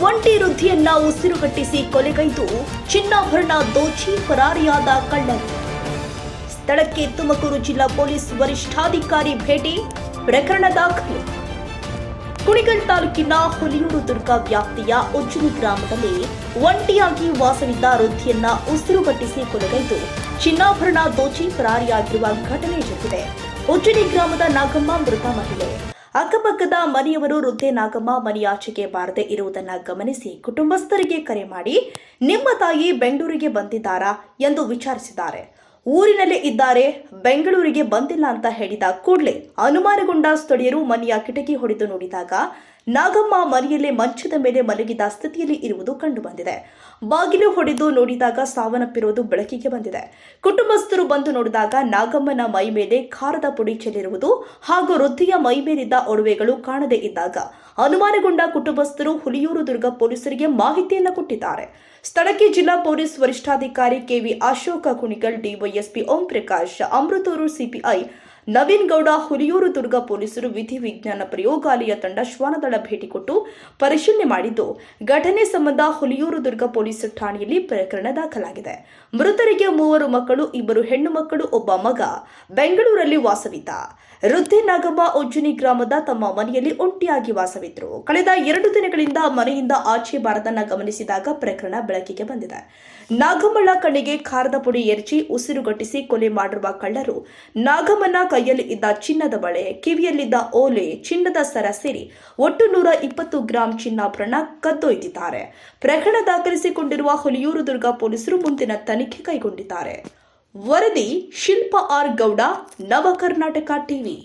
ಒಂಟಿ ವೃದ್ಧಿಯನ್ನ ಉಸಿರುಗಟ್ಟಿಸಿ ಕೊಲೆಗೈದು ಚಿನ್ನಾಭರಣ ದೋಚಿ ಪರಾರಿಯಾದ ಕಳ್ಳರು. ಸ್ಥಳಕ್ಕೆ ತುಮಕೂರು ಜಿಲ್ಲಾ ಪೊಲೀಸ್ ವರಿಷ್ಠಾಧಿಕಾರಿ ಭೇಟಿ. ಪ್ರಕರಣ ದಾಖಲು. ಕುಣಿಗಲ್ ತಾಲೂಕಿನ ಹುಲಿಯೂರು ದುರ್ಗ ವ್ಯಾಪ್ತಿಯ ಉಜ್ಜಿನಿ ಗ್ರಾಮದಲ್ಲಿ ಒಂಟಿಯಾಗಿ ವಾಸವಿದ್ದ ವೃದ್ಧಿಯನ್ನ ಉಸಿರುಗಟ್ಟಿಸಿ ಕೊಲೆಗೈದು ಚಿನ್ನಾಭರಣ ದೋಚಿ ಪರಾರಿಯಾಗಿರುವ ಘಟನೆ ಜರುಗಿದೆ. ಉಜ್ಜಿನಿ ಗ್ರಾಮದ ನಾಗಮ್ಮ ಮೃತ ಮಹಿಳೆ. ಅಕ್ಕಪಕ್ಕದ ಮನೆಯವರು ವೃದ್ಧೆ ನಾಗಮ್ಮ ಮನೆಯಾಚೆಗೆ ಬಾರದೆ ಇರುವುದನ್ನು ಗಮನಿಸಿ ಕುಟುಂಬಸ್ಥರಿಗೆ ಕರೆ ಮಾಡಿ ನಿಮ್ಮ ತಾಯಿ ಬೆಂಗಳೂರಿಗೆ ಬಂದಿದ್ದಾರಾ ಎಂದು ವಿಚಾರಿಸಿದ್ದಾರೆ. ಊರಿನಲ್ಲೇ ಇದ್ದಾರೆ, ಬೆಂಗಳೂರಿಗೆ ಬಂದಿಲ್ಲ ಅಂತ ಹೇಳಿದ ಕೂಡಲೇ ಅನುಮಾನಗೊಂಡ ಸ್ಥಳೀಯರು ಮನೆಯ ಕಿಟಕಿ ಹೊಡೆದು ನೋಡಿದಾಗ ನಾಗಮ್ಮ ಮನೆಯಲ್ಲೇ ಮಂಚದ ಮೇಲೆ ಮಲಗಿದ ಸ್ಥಿತಿಯಲ್ಲಿ ಇರುವುದು ಕಂಡುಬಂದಿದೆ. ಬಾಗಿಲು ಹೊಡೆದು ನೋಡಿದಾಗ ಸಾವನ್ನಪ್ಪಿರುವುದು ಬೆಳಕಿಗೆ ಬಂದಿದೆ. ಕುಟುಂಬಸ್ಥರು ಬಂದು ನೋಡಿದಾಗ ನಾಗಮ್ಮನ ಮೈ ಮೇಲೆ ಖಾರದ ಪುಡಿ ಚೆಲ್ಲಿರುವುದು ಹಾಗೂ ವೃದ್ಧಿಯ ಮೈ ಮೇಲಿದ್ದ ಒಡವೆಗಳು ಕಾಣದೇ ಇದ್ದಾಗ ಅನುಮಾನಗೊಂಡ ಕುಟುಂಬಸ್ಥರು ಹುಲಿಯೂರು ದುರ್ಗ ಪೊಲೀಸರಿಗೆ ಮಾಹಿತಿಯನ್ನು ಕೊಟ್ಟಿದ್ದಾರೆ. ಸ್ಥಳಕ್ಕೆ ಜಿಲ್ಲಾ ಪೊಲೀಸ್ ವರಿಷ್ಠಾಧಿಕಾರಿ KV Ashoka, Kunigal DYSP Om Prakash, Amrutur CPI Naveen Gowda, Huliyur ದುರ್ಗ ಪೊಲೀಸರು ವಿಧಿ ವಿಜ್ಞಾನ ಪ್ರಯೋಗಾಲಯ ತಂಡ ಶ್ವಾನದಳ ಭೇಟಿ ಕೊಟ್ಟು ಪರಿಶೀಲನೆ ಮಾಡಿದ್ದು, ಘಟನೆ ಸಂಬಂಧ ಹುಲಿಯೂರು ದುರ್ಗ ಪೊಲೀಸ್ ಠಾಣೆಯಲ್ಲಿ ಪ್ರಕರಣ ದಾಖಲಾಗಿದೆ. ಮೃತರಿಗೆ 3 ಮಕ್ಕಳು, 2 ಹೆಣ್ಣು ಮಕ್ಕಳು, 1 ಮಗ ಬೆಂಗಳೂರಲ್ಲಿ ವಾಸವಿದ್ದ. ವೃದ್ಧೆ ನಾಗಮ್ಮ ಉಜ್ಜಿನಿ ಗ್ರಾಮದ ತಮ್ಮ ಮನೆಯಲ್ಲಿ ಒಂಟಿಯಾಗಿ ವಾಸವಿದ್ದರು. ಕಳೆದ 2 ದಿನಗಳಿಂದ ಮನೆಯಿಂದ ಆಚೆ ಬಾರದನ್ನ ಗಮನಿಸಿದಾಗ ಪ್ರಕರಣ ಬೆಳಕಿಗೆ ಬಂದಿದೆ. ನಾಗಮ್ಮಳ ಕಣ್ಣಿಗೆ ಖಾರದ ಪುಡಿ ಎರಚಿ ಉಸಿರುಗಟ್ಟಿಸಿ ಕೊಲೆ ಮಾಡಿರುವ ಕಳ್ಳರು ನಾಗಮ್ಮನ ಕೈಯಲ್ಲಿ ಇದ್ದ ಚಿನ್ನದ ಬಳೆ, ಕಿವಿಯಲ್ಲಿದ್ದ ಓಲೆ, ಚಿನ್ನದ ಸರ ಸೇರಿ ಒಟ್ಟು 120 ಗ್ರಾಂ ಚಿನ್ನಾಭರಣ ಕದ್ದೊಯ್ದಿದ್ದಾರೆ. ಪ್ರಕರಣ ದಾಖಲಿಸಿಕೊಂಡಿರುವ ಹುಲಿಯೂರು ದುರ್ಗ ಪೊಲೀಸರು ಮುಂದಿನ ತನಿಖೆ ಕೈಗೊಂಡಿದ್ದಾರೆ. ವರದಿ ಶಿಲ್ಪ ಆರ್ ಗೌಡ, ನವ ಕರ್ನಾಟಕ ಟಿವಿ.